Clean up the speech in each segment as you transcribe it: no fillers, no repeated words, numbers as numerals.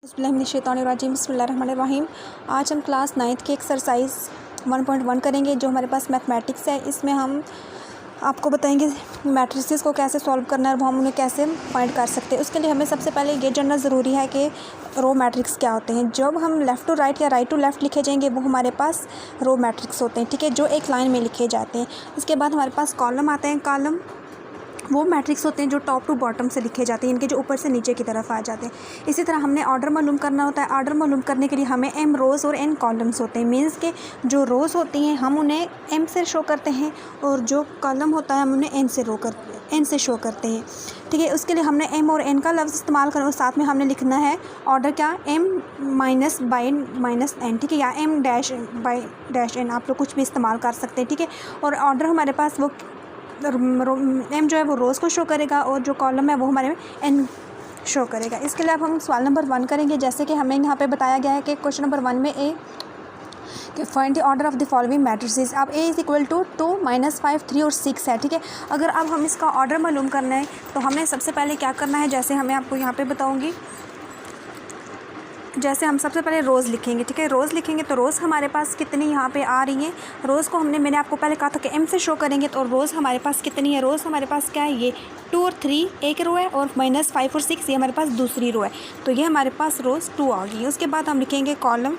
बिस्मिल्लाहिर्रहमानिर्रहीम बिस्मिल्लाहिर्रहमानिर्रहीम। आज हम क्लास 9th की एक्सरसाइज 1.1 करेंगे जो हमारे पास मैथमेटिक्स है। इसमें हम आपको बताएंगे मैट्रिसेस को कैसे सॉल्व करना है और हम उन्हें कैसे फाइंड कर सकते हैं। उसके लिए हमें सबसे पहले ये जानना ज़रूरी है कि रो मैट्रिक्स क्या होते हैं। जब हम लेफ़्ट टू राइट या राइट टू लेफ़्ट लिखे जाएंगे वो हमारे पास रो मैट्रिक्स होते हैं, ठीक है, जो एक लाइन में लिखे जाते हैं। इसके बाद हमारे पास कॉलम आते हैं। कॉलम वो मैट्रिक्स होते हैं जो टॉप टू बॉटम से लिखे जाते हैं, इनके जो ऊपर से नीचे की तरफ आ जाते हैं। इसी तरह हमने ऑर्डर मालूम करना होता है। ऑर्डर मालूम करने के लिए हमें एम रोज़ और एन कॉलम्स होते हैं। मीन्स के जो रोज़ होती हैं हम उन्हें एम से शो करते हैं और जो कॉलम होता है हम उन्हें एन से शो करते हैं, ठीक है। उसके लिए हमने एम और एन का लफ्ज़ इस्तेमाल करें और साथ में हमने लिखना है ऑर्डर क्या, M minus by minus N, ठीक है, या M dash by dash N, आप लोग कुछ भी इस्तेमाल कर सकते हैं, ठीक है। और ऑर्डर हमारे पास वो एम जो है वो रोज़ को शो करेगा और जो कॉलम है वो हमारे एन शो करेगा। इसके लिए अब हम सवाल नंबर 1 करेंगे। जैसे कि हमें यहाँ पे बताया गया है कि क्वेश्चन नंबर 1 में कि find the order of the following matrices. अब ए इज़ इक्वल टू 2, -5, 3 और 6 है, ठीक है। अगर अब हम इसका ऑर्डर मालूम करना है तो हमें सबसे पहले क्या करना है, जैसे हमें आपको यहाँ पे बताऊँगी। जैसे हम सबसे पहले रोज़ लिखेंगे, ठीक है। रोज़ लिखेंगे तो रोज़ हमारे पास कितनी यहाँ पे आ रही हैं। रोज़ को मैंने आपको पहले कहा था कि एम से शो करेंगे तो रोज़ हमारे पास कितनी है। रोज़ हमारे पास क्या है, ये 2 और 3 एक रो है और -5 और 6 ये हमारे पास दूसरी रो है। तो ये हमारे पास रोज़ 2 आ गई। उसके बाद हम लिखेंगे कॉलम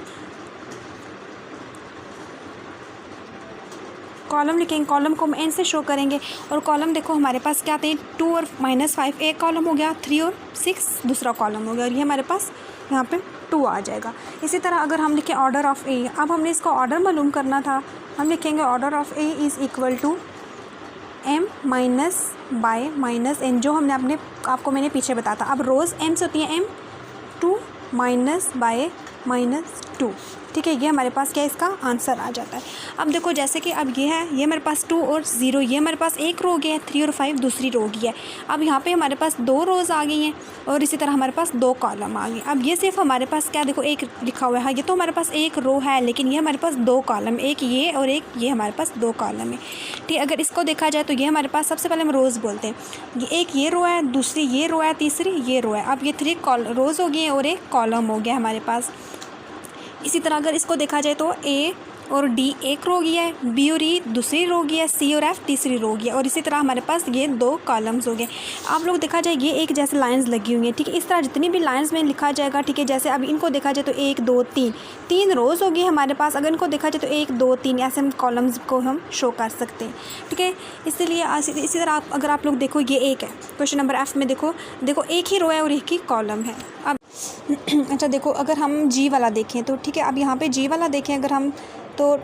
लिखेंगे। कॉलम को हम एन से शो करेंगे और कॉलम देखो हमारे पास क्या आते हैं, 2 और -5 एक कॉलम हो गया, 3 और 6 दूसरा कॉलम हो गया और ये हमारे पास यहाँ पे 2 आ जाएगा। इसी तरह अगर हम लिखें ऑर्डर ऑफ़ ए, अब हमने इसका ऑर्डर मालूम करना था। हम लिखेंगे order of A is equal to M minus by minus N, जो हमने आपको मैंने पीछे बताया था। अब रोज़ एम से होती है M2 माइनस बाय माइनस 2, ठीक है। ये हमारे पास क्या इसका आंसर आ जाता है। अब देखो जैसे कि अब ये है, ये हमारे पास 2 और 0, ये हमारे पास एक रो गया है, 3 और 5 दूसरी रो गई है। अब यहाँ पे हमारे पास 2 रोज़ आ गई हैं और इसी तरह हमारे पास 2 कॉलम आ गए। अब ये सिर्फ हमारे पास क्या देखो एक लिखा हुआ है, ये तो हमारे पास एक रो है लेकिन ये हमारे पास 2 कॉलम, एक ये और एक ये हमारे पास 2 कॉलम है, ठीक है। अगर इसको देखा जाए तो ये हमारे पास सबसे पहले हम रोज़ बोलते हैं, ये एक ये रो है, दूसरी ये रो है, तीसरी ये रो है। अब ये 3 रोज़ हो गई हैं और एक कॉलम हो गया हमारे पास। इसी तरह अगर इसको देखा जाए तो ए और डी एक रो गया है, बी और ई दूसरी रो गया है, सी और एफ तीसरी रो गया और इसी तरह हमारे पास ये 2 कॉलम्स हो गए। आप लोग देखा जाए ये एक जैसे लाइंस लगी हुई हैं, ठीक है। इस तरह जितनी भी लाइंस में लिखा जाएगा, ठीक है। जैसे अब इनको देखा जाए तो 1 2 3 रोज़ हो गई हमारे पास। अगर इनको देखा जाए तो 1 2 3 ऐसे हम कॉलम्स को हम शो कर सकते हैं, ठीक है। इसलिए इसी तरह अगर आप लोग देखो ये एक है, क्वेश्चन नंबर एफ में देखो एक ही रो है और एक ही कॉलम है। अब अच्छा देखो अगर हम जी वाला देखें तो ठीक है, अब यहाँ पे जी वाला देखें अगर हम तो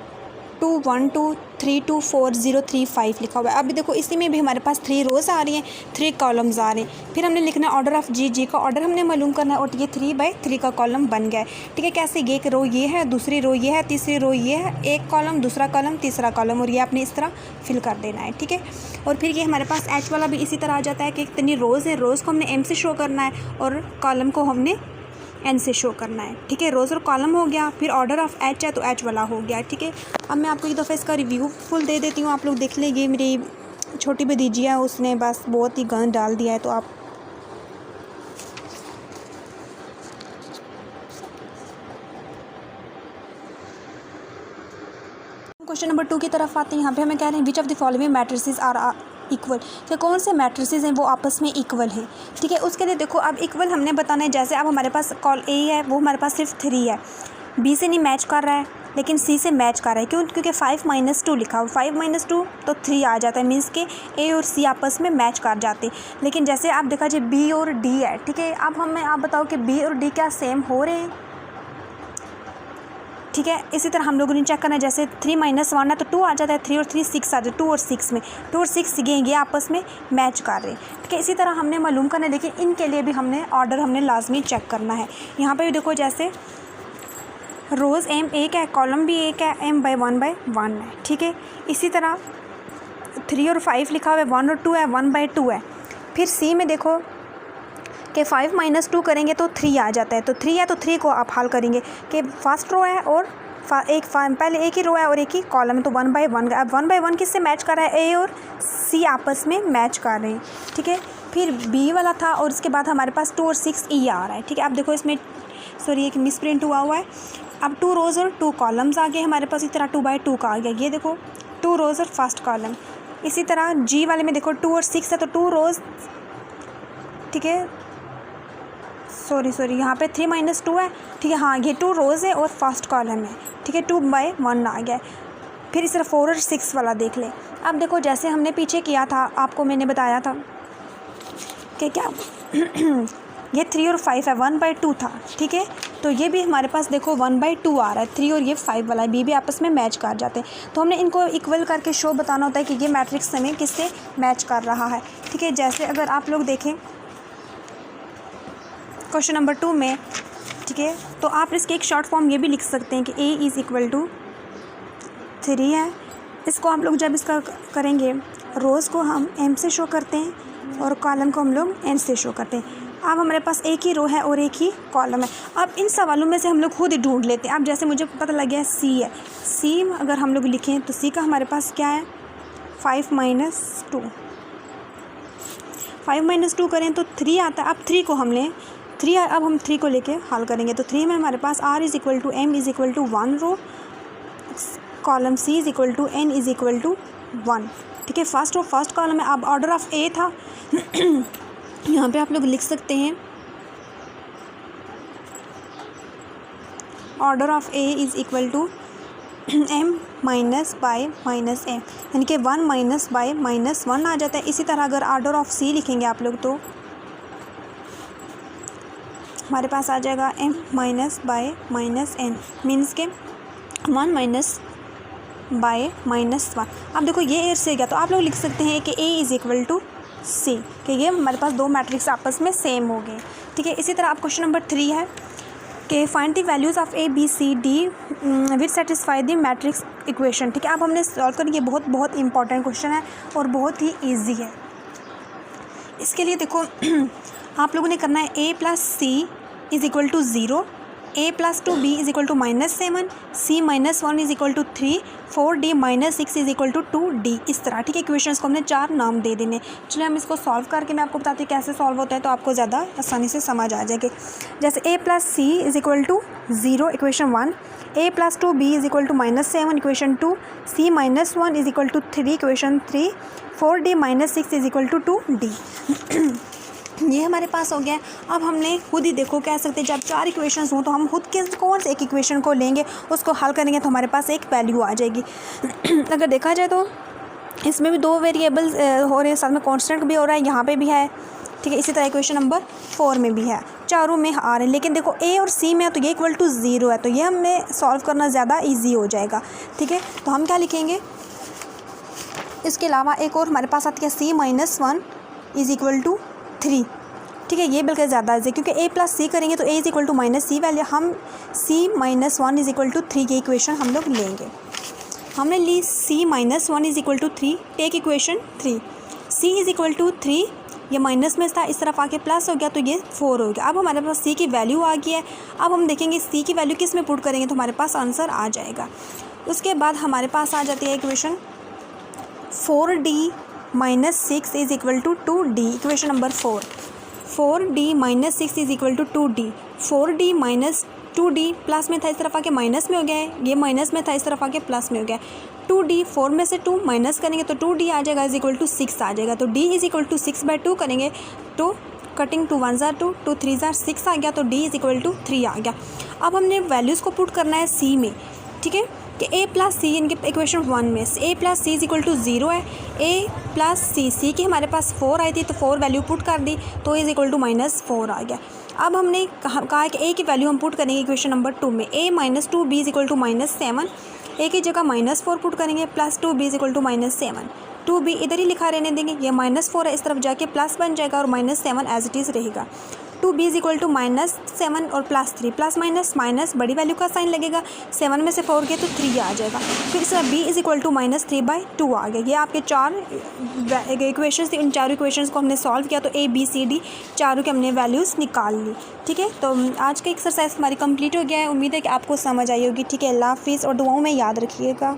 2 1 2 3 2 4 0 3 5 लिखा हुआ है। अभी देखो इसी में भी हमारे पास 3 रोज़ आ रही हैं, 3 कॉलम्स आ रहे हैं। फिर हमने लिखना है ऑर्डर ऑफ जी का ऑर्डर हमने मालूम करना है और ये 3/3 का कॉलम बन गया है, ठीक है। कैसे, ये एक रो ये है, दूसरी रो ये है, तीसरी रो ये है, एक कॉलम दूसरा कॉलम तीसरा कॉलम और ये आपने इस तरह फिल कर देना है, ठीक है। और फिर ये हमारे पास एच वाला भी इसी तरह आ जाता है कि कितनी रोज़ है, रोज़ को हमने एम से शो करना है और कॉलम को हमने एन से शो करना है, ठीक है। रोज़ और कॉलम हो गया, फिर ऑर्डर ऑफ एच है तो एच वाला हो गया, ठीक है। अब मैं आपको एक दफ़ा इसका रिव्यू फुल दे देती हूँ, आप लोग देख लेंगे। मेरी छोटी भतीजी है, उसने बस बहुत ही गंद डाल दिया है, तो आप क्वेश्चन नंबर 2 की तरफ आते हैं। यहाँ पे हमें कह रहे हैं which of the following matrices are equal, कि कौन से मैट्रिसेस हैं वो आपस में इक्वल हैं, ठीक है। उसके लिए देखो अब इक्वल हमने बताना है। जैसे अब हमारे पास कॉल ए है वो हमारे पास सिर्फ 3 है, बी से नहीं मैच कर रहा है लेकिन सी से मैच कर रहा है। क्यों? क्योंकि 5 - 2 लिखा हुआ, 5 - 2 तो 3 आ जाता है। मीन्स के ए और सी आपस में मैच कर जाते हैं। लेकिन जैसे आप देखा जाए बी और डी है, ठीक है। अब आप बताओ कि बी और डी क्या सेम हो रहे हैं, ठीक है। इसी तरह हम लोगों ने चेक करना है, जैसे 3 - 1 है तो 2 आ जाता है, 3 और 3 6 आ जाता है, 2 और 6 में 2 और 6 ये आपस में मैच कर रहे हैं, ठीक है। इसी तरह हमने मालूम करना है, लेकिन इनके लिए भी हमने ऑर्डर हमने लाजमी चेक करना है। यहाँ पे भी देखो जैसे रोज़ एम एक है, कॉलम भी एक है, एम बाय 1/1 है, ठीक है। इसी तरह 3 और 5 लिखा हुआ है, 1 और 2 है, 1/2 है। फिर सी में देखो कि 5 - 2 करेंगे तो 3 आ जाता है, तो 3 है तो 3 को आप हल करेंगे कि फर्स्ट रो है और पहले एक ही रो है और एक ही कॉलम है तो 1/1 का। अब 1/1 किससे मैच कर रहा है, ए और सी आपस में मैच कर रहे हैं, ठीक है। फिर बी वाला था और उसके बाद हमारे पास 2 और 6 ई आ रहा है, ठीक है। अब देखो इसमें सॉरी एक मिस प्रिंट हुआ है। अब 2 रोज़ और 2 कॉलम्स आ गए हमारे पास, इस तरह 2/2 का आ गया। ये देखो 2 रोज़ और फर्स्ट कॉलम। इसी तरह जी वाले में देखो 2 और 6 है तो 2 रोज़, ठीक है, सॉरी यहाँ पे 3 - 2 है, ठीक है, हाँ ये 2 रोज़ है और फर्स्ट कॉलम है, ठीक है, 2/1 आ गया। फिर इस तरह 4 और 6 वाला देख ले। अब देखो जैसे हमने पीछे किया था, आपको मैंने बताया था कि क्या ये 3 और 5 है, 1/2 था, ठीक है, तो ये भी हमारे पास देखो 1/2 आ रहा है। 3 और ये 5 वाला भी आपस में मैच कर जाते हैं। तो हमने इनको इक्वल करके शो बताना होता है कि ये मैट्रिक्स हमें किससे मैच कर रहा है, ठीक है। जैसे अगर आप लोग देखें क्वेश्चन नंबर 2 में, ठीक है, तो आप इसके एक शॉर्ट फॉर्म ये भी लिख सकते हैं कि A = 3 है। इसको हम लोग जब इसका करेंगे, रोज़ को हम M से शो करते हैं और कॉलम को हम लोग N से शो करते हैं। अब हमारे पास एक ही रो है और एक ही कॉलम है। अब इन सवालों में से हम लोग खुद ही ढूंढ लेते हैं। अब जैसे मुझे पता लग गया C है, C अगर हम लोग लिखें तो C का हमारे पास क्या है 5 - 2। 5 - 2 करें तो 3 आता है। अब 3 को हम लें, 3 अब हम 3 को लेके हल करेंगे तो 3 में हमारे पास R = M = 1 रो, कॉलम C = N = 1, ठीक है। फर्स्ट और फर्स्ट कॉलम में अब ऑर्डर ऑफ A था यहाँ पे आप लोग लिख सकते हैं order of A = M - by - M, यानी कि 1 - by -1 आ जाता है। इसी तरह अगर ऑर्डर ऑफ C लिखेंगे आप लोग तो हमारे पास आ जाएगा M - by -N, मीन्स के 1 - by -1। अब देखो ये एयर से गया तो आप लोग लिख सकते हैं कि A = C, कि ये हमारे पास दो मैट्रिक्स आपस में सेम हो गए, ठीक है। इसी तरह आप क्वेश्चन नंबर 3 है कि find the values of A B C D which satisfy the matrix equation, ठीक है। अब हमने सॉल्व करेंगे, बहुत इंपॉर्टेंट क्वेश्चन है और बहुत ही ईजी है। इसके लिए देखो आप लोगों ने करना है A + C = 0, A + 2B = -7, C - 1 = 3, 4D - 6 = 2D, इस तरह, ठीक है। इक्वेशंस को हमने 4 नाम दे देने। चलिए हम इसको सॉल्व करके मैं आपको बताती हूँ कैसे सॉल्व होता है, तो आपको ज़्यादा आसानी से समझ आ जाएगी। जैसे A + C = 0 equation 1, A + 2B = -7 equation 2, C - 1 = 3 equation 3, 4D - 6 = 2D। ये हमारे पास हो गया। अब हमने खुद ही देखो कह सकते हैं जब 4 इक्वेशंस हों तो हम खुद के कौन से एक इक्वेशन को लेंगे, उसको हल करेंगे तो हमारे पास एक वैल्यू आ जाएगी। अगर देखा जाए तो इसमें भी 2 वेरिएबल्स हो रहे हैं, साथ में कांस्टेंट भी हो रहा है, यहाँ पे भी है, ठीक है। इसी तरह इक्वेशन नंबर 4 में भी है, चारों में आ रहे हैं। लेकिन देखो A और C में है तो ये = 0 है, तो ये हमें सॉल्व करना ज़्यादा ईजी हो जाएगा, ठीक है। तो हम क्या लिखेंगे, इसके अलावा एक और हमारे पास आती है C - 1 = 3, ठीक है। ये बल्कि ज़्यादा है क्योंकि A + C करेंगे तो A = -C वैल्यू, हम C - 1 = 3 की इक्वेशन हम लोग लेंगे। हमने ली C - 1 = 3, टेक इक्वेशन 3, C = 3, ये माइनस में था, इस तरफ आके प्लस हो गया तो ये 4 हो गया। अब हमारे पास C की वैल्यू आ गई है। अब हम देखेंगे C की वैल्यू किस में पुट करेंगे तो हमारे पास आंसर आ जाएगा। उसके बाद हमारे पास आ जाती है equation 4D - 6 = 2D, equation number 4, 4D - 6 = 2D, 4D - 2D plus में था, इस तरफ आके माइनस में हो गया है, ये माइनस में था, इस तरफ आके प्लस में हो गया। 2D 4 में से 2 माइनस करेंगे तो 2D आ जाएगा = 6 आ जाएगा। तो D = 6/2 करेंगे तो कटिंग 2 1 2, 2 3 6 आ गया, तो D = 3 आ गया। अब हमने वैल्यूज़ को पुट करना है C में, ठीक है, कि A + C इनके इक्वेशन 1 में A + C = 0 है, A + C की हमारे पास 4 आई थी तो 4 वैल्यू पुट कर दी तो A = -4 आ गया। अब हमने कहा है कि A की वैल्यू हम पुट करेंगे इक्वेशन नंबर 2 में, A - 2B = -7, A की जगह -4 पुट करेंगे, प्लस 2B = -7, 2B इधर ही लिखा रहने देंगे, ये -4 है, इस तरफ जाके प्लस बन जाएगा और -7 एज इट इज़ रहेगा। 2B = -7 और +3, प्लस माइनस बड़ी वैल्यू का साइन लगेगा, 7 में से 4 गए तो 3 आ जाएगा। फिर इस तरह B = -3/2 आ गया। ये आपके 4 इक्वेशंस थी, इन 4 इक्वेशंस को हमने सॉल्व किया तो A B C D चारों के हमने वैल्यूज़ निकाल ली, ठीक है। तो आज का एक्सरसाइज हमारी कंप्लीट हो गया है। उम्मीद है कि आपको समझ आई होगी, ठीक है। अल्लाह हाफिज़ और दुआओं में याद रखिएगा।